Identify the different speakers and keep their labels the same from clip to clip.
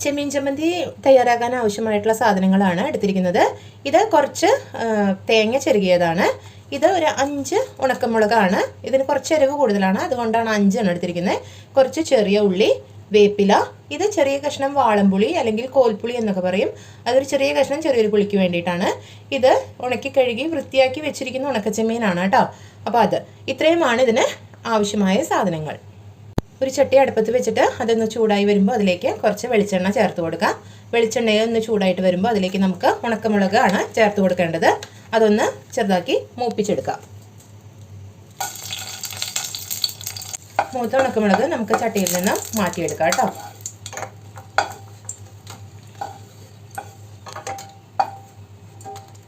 Speaker 1: ചെമ്മീൻ ചമ്മന്തി തയ്യാറാക്കാൻ ആവശ്യമായിട്ടുള്ള സാധനങ്ങളാണ് എടുത്തിരിക്കുന്നത്. ഇത് കുറച്ച് തേങ്ങ ചെറുകിയതാണ്. ഇത് ഒരു 5 ഉണക്കമുളകാണ്. ഇതിന് കുറച്ച് എരിവ് കൂടുതലാണ്, അതുകൊണ്ടാണ് 5 എണ്ണം എടുത്തിരിക്കുന്നത്. കുറച്ച് ചെറിയ ഉള്ളി, വേപ്പില, ഇത് ചെറിയ കഷ്ണം വാളംപുളി അല്ലെങ്കിൽ കോൽപ്പുളി എന്നൊക്കെ പറയും. അതൊരു ചെറിയ കഷ്ണം ചെറിയൊരു പുളിക്ക് വേണ്ടിയിട്ടാണ്. ഇത് ഉണക്കി കഴുകി വൃത്തിയാക്കി വെച്ചിരിക്കുന്ന ഉണക്കച്ചെമ്മീനാണ് കേട്ടോ. അപ്പോൾ ഇത്രയുമാണ് ഇതിന് ആവശ്യമായ സാധനങ്ങൾ. ഒരു ചട്ടി അടുപ്പത്ത് വെച്ചിട്ട് അതൊന്ന് ചൂടായി വരുമ്പോൾ അതിലേക്ക് കുറച്ച് വെളിച്ചെണ്ണ ചേർത്ത് കൊടുക്കാം. വെളിച്ചെണ്ണയിൽ ഒന്ന് ചൂടായിട്ട് വരുമ്പോൾ അതിലേക്ക് നമുക്ക് ഉണക്കമുളകാണ് ചേർത്ത് കൊടുക്കേണ്ടത്. അതൊന്ന് ചെറുതാക്കി മൂപ്പിച്ചെടുക്കാം. മൂത്ത ഉണക്കമുളക് നമുക്ക് ചട്ടിയിൽ നിന്ന് മാറ്റിയെടുക്കാം കേട്ടോ.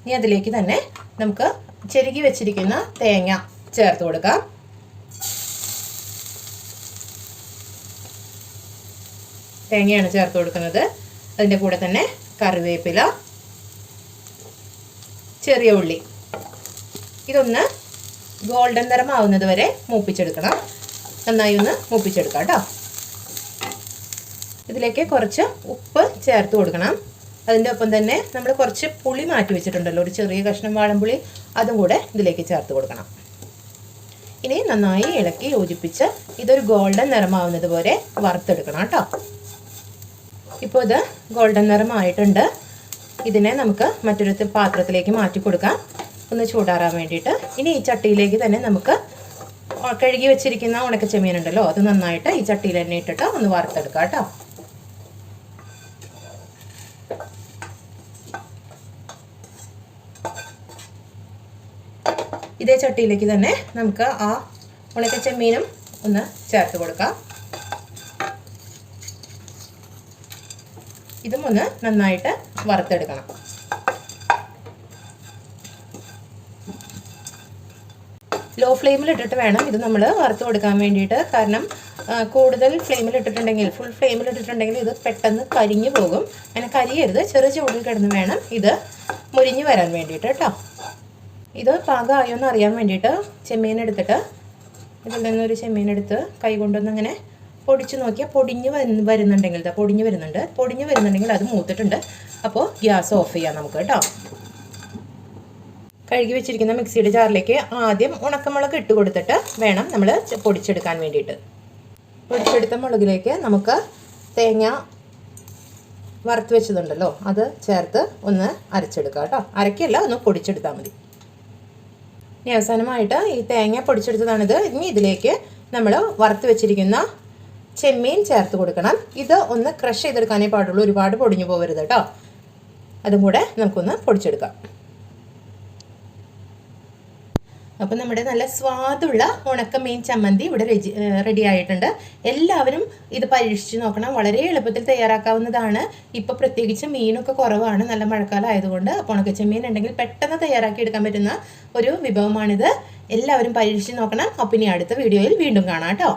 Speaker 1: ഇനി അതിലേക്ക് തന്നെ നമുക്ക് ചെരുകി വെച്ചിരിക്കുന്ന തേങ്ങ ചേർത്ത് കൊടുക്കാം. തേങ്ങയാണ് ചേർത്ത് കൊടുക്കുന്നത്. അതിൻ്റെ കൂടെ തന്നെ കറിവേപ്പില, ചെറിയ ഉള്ളി, ഇതൊന്ന് ഗോൾഡൻ നിറമാവുന്നത് വരെ മൂപ്പിച്ചെടുക്കണം. നന്നായി ഒന്ന് മൂപ്പിച്ചെടുക്കാം കേട്ടോ. ഇതിലേക്ക് കുറച്ച് ഉപ്പ് ചേർത്ത് കൊടുക്കണം. അതിൻ്റെ ഒപ്പം തന്നെ നമ്മൾ കുറച്ച് പുളി മാറ്റി വെച്ചിട്ടുണ്ടല്ലോ, ഒരു ചെറിയ കഷ്ണം വാളംപുളി, അതും കൂടെ ഇതിലേക്ക് ചേർത്ത് കൊടുക്കണം. ഇനി നന്നായി ഇളക്കി യോജിപ്പിച്ച് ഇതൊരു ഗോൾഡൻ നിറമാവുന്നത് പോലെ വറുത്തെടുക്കണം കേട്ടോ. ഇപ്പോൾ ഇത് ഗോൾഡൻ നിറമായിട്ടുണ്ട്. ഇതിനെ നമുക്ക് മറ്റൊരു പാത്രത്തിലേക്ക് മാറ്റി കൊടുക്കാം, ഒന്ന് ചൂടാറാൻ വേണ്ടിയിട്ട്. ഇനി ഈ ചട്ടിയിലേക്ക് തന്നെ നമുക്ക് കഴുകി വെച്ചിരിക്കുന്ന ഉണക്കച്ചെമ്മീൻ ഉണ്ടല്ലോ, അത് നന്നായിട്ട് ഈ ചട്ടിയിൽ തന്നെ ഇട്ടിട്ട് ഒന്ന് വറുത്തെടുക്കാം കേട്ടോ. ഇതേ ചട്ടിയിലേക്ക് തന്നെ നമുക്ക് ആ ഉണക്കച്ചെമ്മീനും ഒന്ന് ചേർത്ത് കൊടുക്കാം. ഇതും ഒന്ന് നന്നായിട്ട് വറുത്തെടുക്കണം. ലോ ഫ്ലെയിമിൽ ഇട്ടിട്ട് വേണം ഇത് നമ്മൾ വറുത്ത് കൊടുക്കാൻ വേണ്ടിയിട്ട്. കാരണം കൂടുതൽ ഫ്ലെയിമിൽ ഇട്ടിട്ടുണ്ടെങ്കിൽ, ഫുൾ ഫ്ലെയിമിൽ ഇട്ടിട്ടുണ്ടെങ്കിൽ ഇത് പെട്ടെന്ന് കരിഞ്ഞു പോകും. അങ്ങനെ കരിയരുത്, ചെറു ചൂടിൽ കിടന്ന് വേണം ഇത് മുരിഞ്ഞ് വരാൻ വേണ്ടിയിട്ട് കേട്ടോ. ഇത് പാകമായോ എന്ന് അറിയാൻ വേണ്ടിയിട്ട് ചെമ്മീൻ എടുത്തിട്ട് ഇതിൽ നിന്നൊരു ചെമ്മീൻ എടുത്ത് കൈ കൊണ്ടൊന്ന് അങ്ങനെ പൊടിച്ച് നോക്കിയാൽ പൊടിഞ്ഞ് വരുന്നുണ്ടെങ്കിൽ, പൊടിഞ്ഞ് വരുന്നുണ്ടെങ്കിൽ അത് മൂത്തിട്ടുണ്ട്. അപ്പോൾ ഗ്യാസ് ഓഫ് ചെയ്യാം നമുക്ക് കേട്ടോ. കഴുകി വെച്ചിരിക്കുന്ന മിക്സിയുടെ ജാറിലേക്ക് ആദ്യം ഉണക്കമുളക് ഇട്ട് കൊടുത്തിട്ട് വേണം നമ്മൾ പൊടിച്ചെടുക്കാൻ വേണ്ടിയിട്ട്. പൊടിച്ചെടുത്ത മുളകിലേക്ക് നമുക്ക് തേങ്ങ വറുത്ത് വെച്ചതുണ്ടല്ലോ, അത് ചേർത്ത് ഒന്ന് അരച്ചെടുക്കാം കേട്ടോ. അരക്കല്ല, ഒന്ന് പൊടിച്ചെടുത്താൽ മതി. ഇനി അവസാനമായിട്ട് ഈ തേങ്ങ പൊടിച്ചെടുത്തതാണിത്. ഇനി ഇതിലേക്ക് നമ്മൾ വറുത്ത് വെച്ചിരിക്കുന്ന ചെമ്മീൻ ചേർത്ത് കൊടുക്കണം. ഇത് ഒന്ന് ക്രഷ് ചെയ്തെടുക്കാനേ പാടുള്ളൂ, ഒരുപാട് പൊടിഞ്ഞു പോകരുത് കേട്ടോ. അതും കൂടെ നമുക്കൊന്ന് പൊടിച്ചെടുക്കാം. അപ്പം നമ്മുടെ നല്ല സ്വാദുള്ള ഉണക്കമീൻ ചമ്മന്തി ഇവിടെ റെഡി ആയിട്ടുണ്ട്. എല്ലാവരും ഇത് പരീക്ഷിച്ച് നോക്കണം. വളരെ എളുപ്പത്തിൽ തയ്യാറാക്കാവുന്നതാണ്. ഇപ്പോൾ പ്രത്യേകിച്ച് മീനൊക്കെ കുറവാണ്, നല്ല മഴക്കാലം ആയതുകൊണ്ട്. അപ്പോൾ ഉണക്കച്ചെമ്മീൻ ഉണ്ടെങ്കിൽ പെട്ടെന്ന് തയ്യാറാക്കി എടുക്കാൻ പറ്റുന്ന ഒരു വിഭവമാണിത്. എല്ലാവരും പരീക്ഷിച്ച് നോക്കണം. അപ്പം ഇനി അടുത്ത വീഡിയോയിൽ വീണ്ടും കാണാം കേട്ടോ.